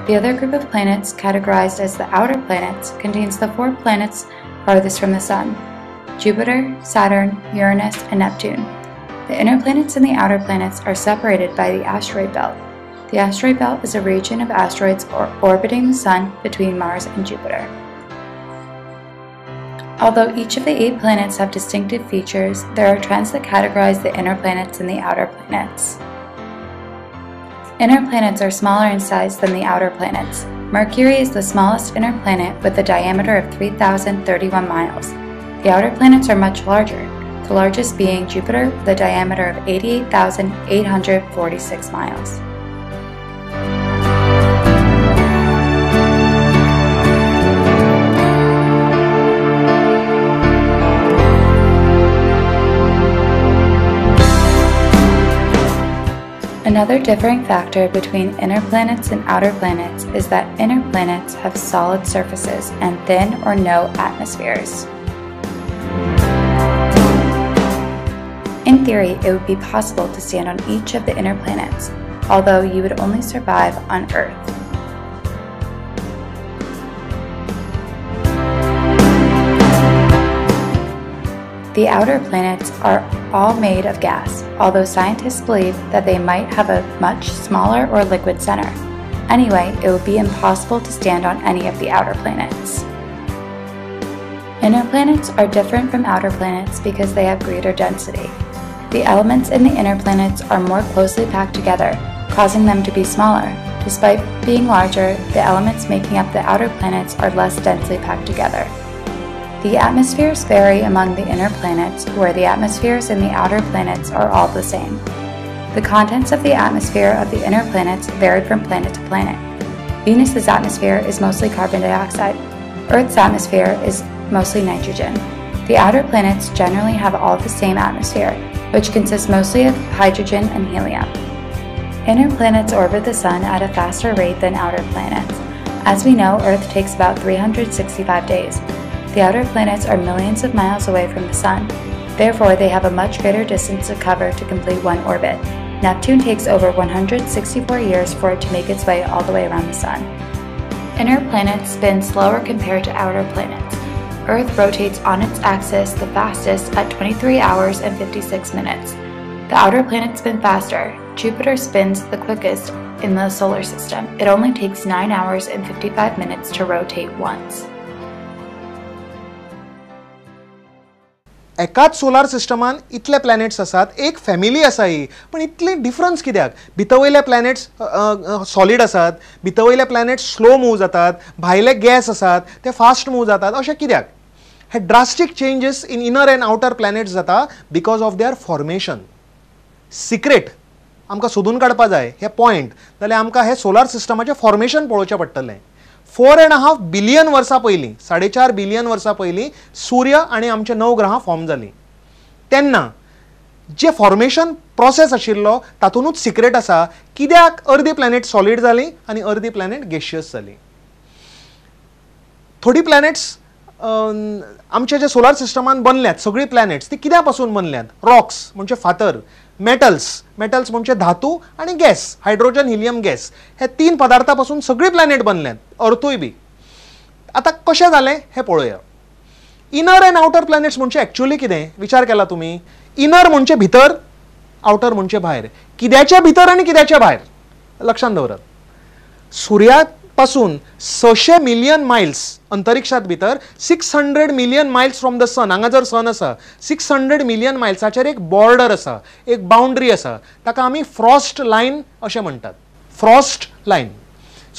The other group of planets, categorized as the outer planets, contains the 4 planets farthest from the Sun: Jupiter, Saturn, Uranus, and Neptune. The inner planets and the outer planets are separated by the asteroid belt. The asteroid belt is a region of asteroids orbiting the Sun between Mars and Jupiter. Although each of the 8 planets have distinctive features, there are trends that categorize the inner planets and the outer planets. Inner planets are smaller in size than the outer planets. Mercury is the smallest inner planet with a diameter of 3,031 miles. The outer planets are much larger, the largest being Jupiter with a diameter of 88,846 miles. Another differing factor between inner planets and outer planets is that inner planets have solid surfaces and thin or no atmospheres. In theory, it would be possible to stand on each of the inner planets, although you would only survive on Earth. The outer planets are all made of gas, although scientists believe that they might have a much smaller or liquid center. Anyway, it would be impossible to stand on any of the outer planets. Inner planets are different from outer planets because they have greater density. The elements in the inner planets are more closely packed together, causing them to be smaller. Despite being larger, the elements making up the outer planets are less densely packed together. The atmospheres vary among the inner planets, where the atmospheres in the outer planets are all the same. The contents of the atmosphere of the inner planets vary from planet to planet. Venus's atmosphere is mostly carbon dioxide. Earth's atmosphere is mostly nitrogen. The outer planets generally have all the same atmosphere, which consists mostly of hydrogen and helium. Inner planets orbit the Sun at a faster rate than outer planets. As we know, Earth takes about 365 days. The outer planets are millions of miles away from the Sun. Therefore, they have a much greater distance to cover to complete one orbit. Neptune takes over 164 years for it to make its way all the way around the Sun. Inner planets spin slower compared to outer planets. Earth rotates on its axis the fastest at 23 hours and 56 minutes. The outer planets spin faster. Jupiter spins the quickest in the solar system. It only takes 9 hours and 55 minutes to rotate once. एकाच solar सिस्टमान इतले planets आसात, एक family आसा ही, पण इतले difference कित्याक? भितवयले planets solid आसात, भितवयले planets slow move जातात, भायले गॅस आसात ते फास्ट मूव जातात, अशें कित्याक? हे drastic changes in inner and outer planets जाता because of their formation. Secret आमकां सोदून काडपा जाय हे पॉयंट, जाल्यार आमकां हे सोलार सिस्टमाचें फॉर्मेशन पळोवचें पडटलें. 4.5 बिलियन वर्सां पयलीं, 4.5 बिलियन वर्सां पयलीं सूर्य आनी आमचे 9 ग्रहां फॉर्म जालीं. तेन्ना जे फॉर्मेशन प्रोसेस आशिल्लो तातूंतूच सिक्रेट आसा कित्याक अर्दी प्लॅनेट सॉलिड जालीं आनी अर्दी प्लॅनेट गॅशियस जालीं. थोडी प्लॅनेट्स आमचे जे सोलार सिस्टमान बनल्यात, सगळीं प्लॅनेट्स ती कित्या पासून बनल्यात? रॉक्स म्हणजे फातर, मेटल्स म्हणजे धातू आणि गॅस, हायड्रोजन हिलियम गॅस, हे 3 पदार्थापासून सगळी प्लॅनेट बनल्यात, अर्थूय बी. आता कशें जालें हें पळोवया. इनर एंड आउटर प्लॅनेट्स म्हणजे एक्चुअली कितें? विचार केला तुमी? इनर म्हणजे भितर, आउटर म्हणजे भायर. कित्याच्या भितर आनी कित्याच्या भायर? लक्षात दवरात. सूर्या पासून 600 मिलियन मायल्स अंतरिक्षात भितर, 600 मिलियन मायल्स फ्रॉम द सन, हांगा जर सन आसा, 600 मिलियन मायल्साचेर एक बॉर्डर आसा, एक बाउंड्री आसा, ताका आमी फ्रॉस्ट लायन अशें म्हणटात. Frost line.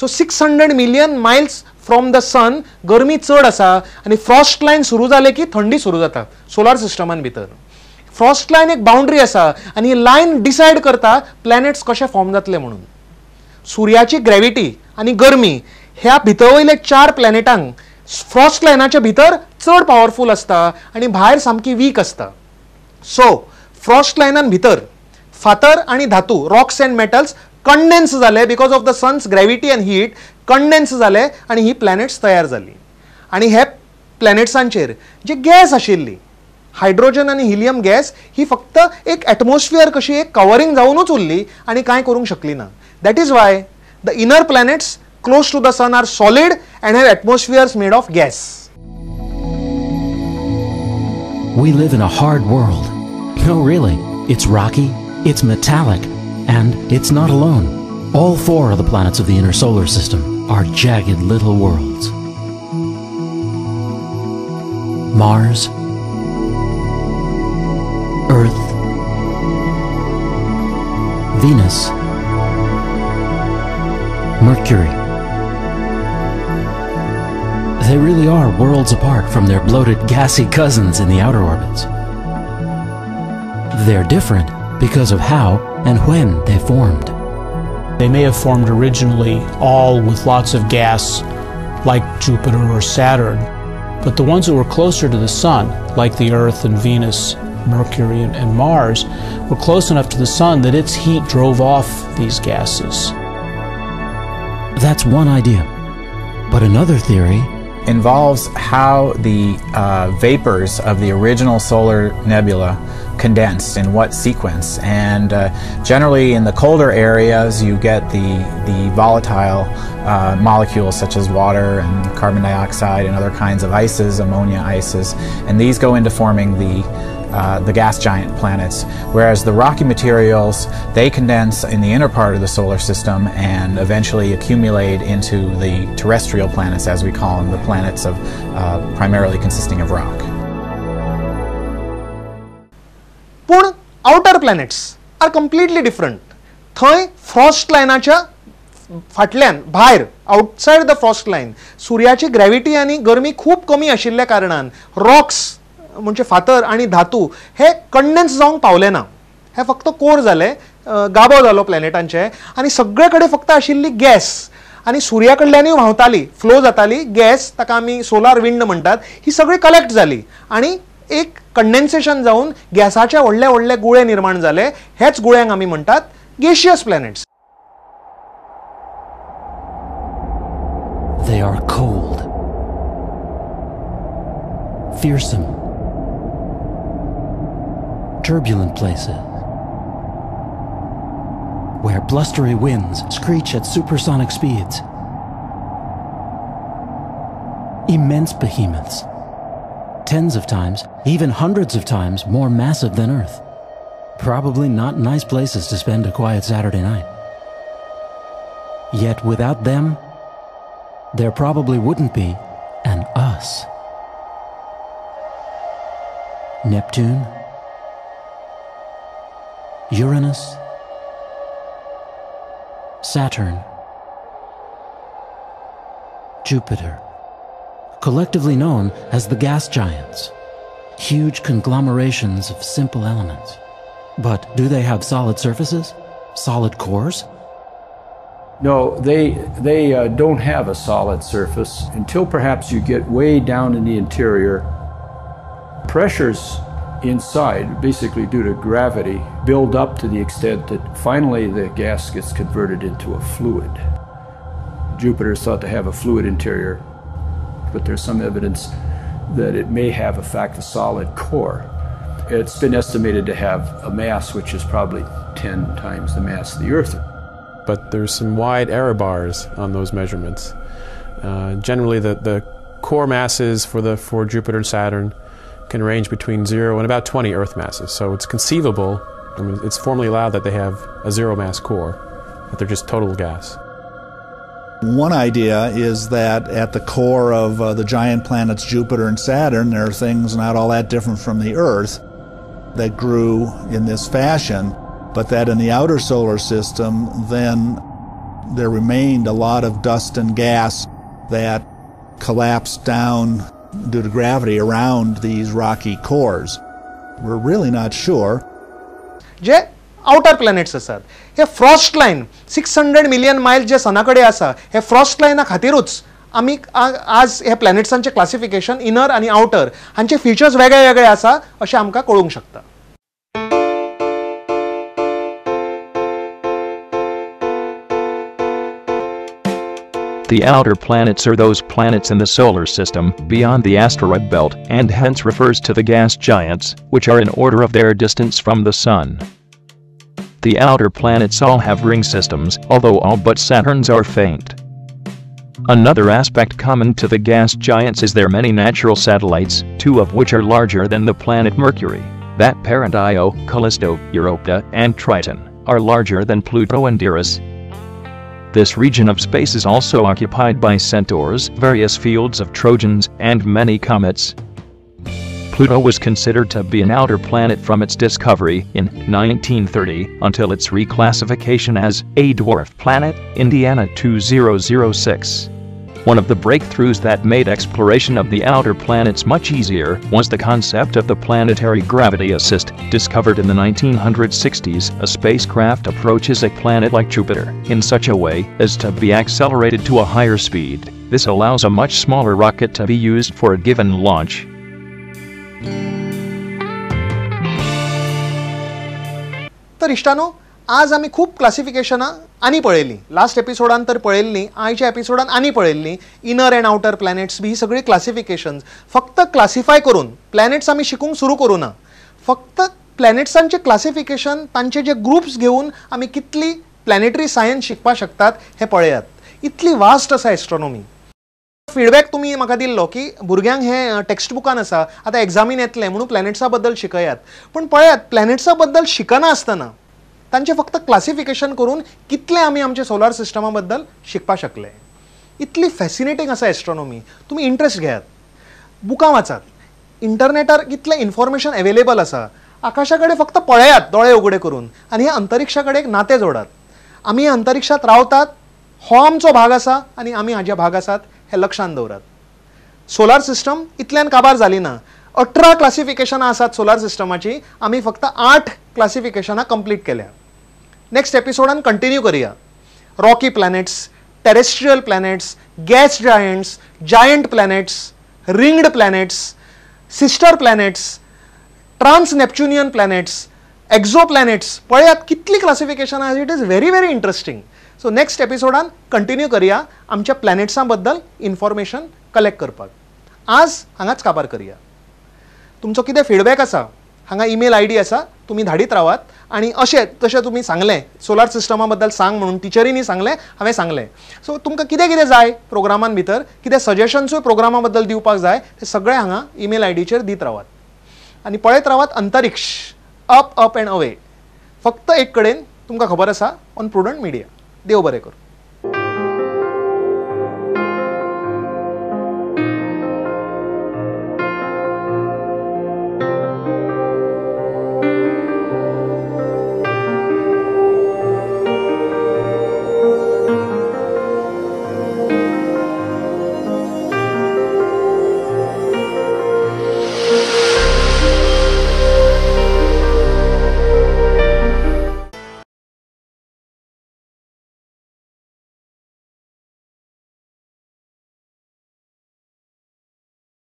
So 600 million miles from the sun गरमी चड आसा आनी फ्रॉस्ट लायन सुरू जाले की थंडी सुरू जाता सोलार सिस्टमान भितर. फ्रॉस्ट लायन एक बाउंड्री आसा आनी ही लायन डिसायड करता प्लॅनेट्स कशे फॉर्म जातले म्हणून. सूर्याची ग्रॅविटी आनी गरमी ह्या भितवयले 4 प्लॅनेटांक फ्रॉस्ट लायनाच्या भितर चड पॉवरफुल आसता आनी भायर सामकी वीक आसता. सो फ्रॉस्ट लायनान भितर फातर आनी धातू, रॉक्स एंड मेटल्स कंडेन्स जाले because of the sun's gravity and heat, condense जाले आनी ही प्लॅनेट्स तयार जाली. आनी हे प्लॅनेट्सांचेर जे गॅस आशिल्ली, हायड्रोजन आनी हिलियम गॅस, ही फक्त एक एटमॉस्फियर कशी एक कवरिंग जावनूच उरली आनी कांय करूंक शकली ना. That is why the inner planets close to the sun are solid and have atmospheres made of gas. We live in a hard world. No, really. It's rocky, it's metallic, and it's not alone. All 4 of the planets of the inner solar system are jagged little worlds. Mars, Earth, Venus, Mercury. They really are worlds apart from their bloated, gassy cousins in the outer orbits. They're different because of how and when they formed. They may have formed originally all with lots of gas, like Jupiter or Saturn, but the ones that were closer to the Sun, like the Earth and Venus, Mercury and Mars, were close enough to the Sun that its heat drove off these gases. That's one idea. But another theory involves how the vapors of the original solar nebula condensed in what sequence, and generally in the colder areas you get the volatile molecules such as water and carbon dioxide and other kinds of ices, ammonia ices, and these go into forming the gas giant planets, whereas the rocky materials, they condense in the inner part of the solar system and eventually accumulate into the terrestrial planets, as we call them, the planets of primarily consisting of rock. पण outer planets are completely different. थंय Frost लायनाच्या फाटल्यान भायर outside the Frost lion सूर्याची gravity आणि गरमी खूप कमी आशिल्ल्या कारणान रॉक्स म्हणजे फातर आणि धातू हे कंडेन्स जावंक पावले ना. हे फक्त कोर जाले, गाबो जालो प्लॅनेटांचे आणि सगळे कडेन फक्त आशिल्ली गॅस आणि सूर्या कडल्यानूय व्हांवताली, फ्लो जाताली गॅस, ताका आमी सोलार विंड म्हणटात, ही सगळी कलेक्ट जाली आणि एक कंडेन्सेशन जाऊन गॅसाचे व्हडले व्हडले गुळे निर्माण जाले. हेच गुळ्यांक आमी म्हणटात gaseous planets. They are cold, fearsome, turbulent places, where blustery winds screech at supersonic speeds. Immense behemoths, tens of times, even hundreds of times more massive than Earth. Probably not nice places to spend a quiet Saturday night. Yet without them, there probably wouldn't be an us. Neptune, Uranus, Saturn, Jupiter, collectively known as the gas giants, huge conglomerations of simple elements. But do they have solid surfaces? Solid cores? No, they don't have a solid surface until perhaps you get way down in the interior. Pressures inside, basically due to gravity, build up to the extent that finally the gas gets converted into a fluid. Jupiter is thought to have a fluid interior, but there's some evidence that it may have, in fact, a solid core. It's been estimated to have a mass which is probably 10 times the mass of the Earth. But there's some wide error bars on those measurements. Generally, the core masses for Jupiter and Saturn can range between 0 and about 20 Earth masses. So it's conceivable, I mean, it's formally allowed that they have a zero mass core, that they're just total gas. One idea is that at the core of the giant planets Jupiter and Saturn, there are things not all that different from the Earth that grew in this fashion, but that in the outer solar system, then there remained a lot of dust and gas that collapsed down due to gravity around these rocky cores. We're really not sure. जे outer planets आसात, हे frost line 600 million miles जे सनाकडे आसा, हे frost लायना खातीरूच आमी आज हे प्लॅनेट्सांचे क्लासिफिकेशन इनर आणि आउटर हांचे फीचर्स वेगळे वेगळे आसा अशें आमकां कळूंक शकता. The outer planets are those planets in the solar system beyond the asteroid belt, and hence refers to the gas giants, which are in order of their distance from the Sun. The outer planets all have ring systems, although all but Saturn's are faint. Another aspect common to the gas giants is their many natural satellites, 2 of which are larger than the planet Mercury. That parent Io, Callisto, Europa, and Triton are larger than Pluto and Eris. This region of space is also occupied by centaurs, various fields of Trojans, and many comets. Pluto was considered to be an outer planet from its discovery in 1930 until its reclassification as a dwarf planet, Indiana 2006. One of the breakthroughs that made exploration of the outer planets much easier was the concept of the planetary gravity assist, discovered in the 1960s. A spacecraft approaches a planet like Jupiter in such a way as to be accelerated to a higher speed. This allows a much smaller rocket to be used for a given launch. तर इश्टानो, आज आमी खूब क्लासिफिकेशनां आनी पळयलीं. Last एपिसोडान तर पळयल्लीं, आयच्या एपिसोडान आनी पळयल्लीं. इनर एंड आउटर प्लॅनेट्स बी ही सगळी क्लासिफिकेशन्स. फक्त क्लासिफाय करून प्लॅनेट्स आमी शिकूंक सुरू करूं ना. फक्त प्लॅनेट्सांचे क्लासिफिकेशन, तांचे जे ग्रुप्स घेवन आमी कितली प्लॅनेटरी सायन्स शिकपाक शकतात हें पळयात. इतली वास्ट आसा एस्ट्रोनॉमी. फीडबॅक तुमी म्हाका दिल्लो की भुरग्यांक हें टेक्स्ट बुकान आसा, आतां एग्जामीन येतलें म्हणून प्लॅनेट्सा बद्दल शिकयात. पण पळयात, प्लॅनेट्सा बद्दल शिकना आसतना तांचे फक्त क्लासिफिकेशन करून कितले आमी आमच्या सोलार सिस्टमा बद्दल शिकपाक शकले. इतली फॅसिनेटींग आसा एस्ट्रोनॉमी. तुमी इंट्रस्ट घेयात, बुकां वाचात, इंटरनेटार कितलें इन्फॉर्मेशन अवेलेबल आसा. आकाशा कडेन फक्त पळयात दोळे उगडे करून आनी हे अंतरिक्षा कडेन एक नातें जोडात. आमी अंतरिक्षात रावतात, हो आमचो भाग आसा आनी आमी हाजे भाग आसात हे लक्षांत दवरात. सोलार सिस्टम इतल्यान काबार जाली ना. 18 क्लासिफिकेशनां आसात सोलार सिस्टमाची. आमी फक्त 8 क्लासिफिकेशनां कंप्लीट केल्या. नेक्स्ट एपिसोडान कंटिन्यू करूया. Rocky planets, terrestrial planets, gas giants, giant planets, ringed planets, sister planets, trans Neptunian planets, exoplanets. पळयात कितली क्लासिफिकेशनां आसा. It is very very interesting. So next एपिसोडान कंटिन्यू करूया आमच्या प्लॅनेट्सां बद्दल इन्फॉर्मेशन कलेक्ट करपाक. आज हांगाच काबार करूया. तुमचो कितें फीडबॅक आसा हांगा ईमेल आयडी आसा, तुमी धाडीत रावात. आनी अशें जशें तुमी सांगलें सोलार सिस्टमा बद्दल सांग म्हणून टिचरींनी सांगलें, हांवें सांगलें. सो तुमकां कितें कितें जाय प्रोग्रामान भितर, कितें सजेशन्सूय प्रोग्रामा बद्दल दिवपाक जाय, ते सगळें हांगा ईमेल आयडीचेर दीत रावात. आनी पळयत रावात अंतरिक्ष, अप अप एंड अवे. फक्त एक कडेन तुमकां खबर आसा, ऑन प्रुडंट मिडिया. देव बरें करूं.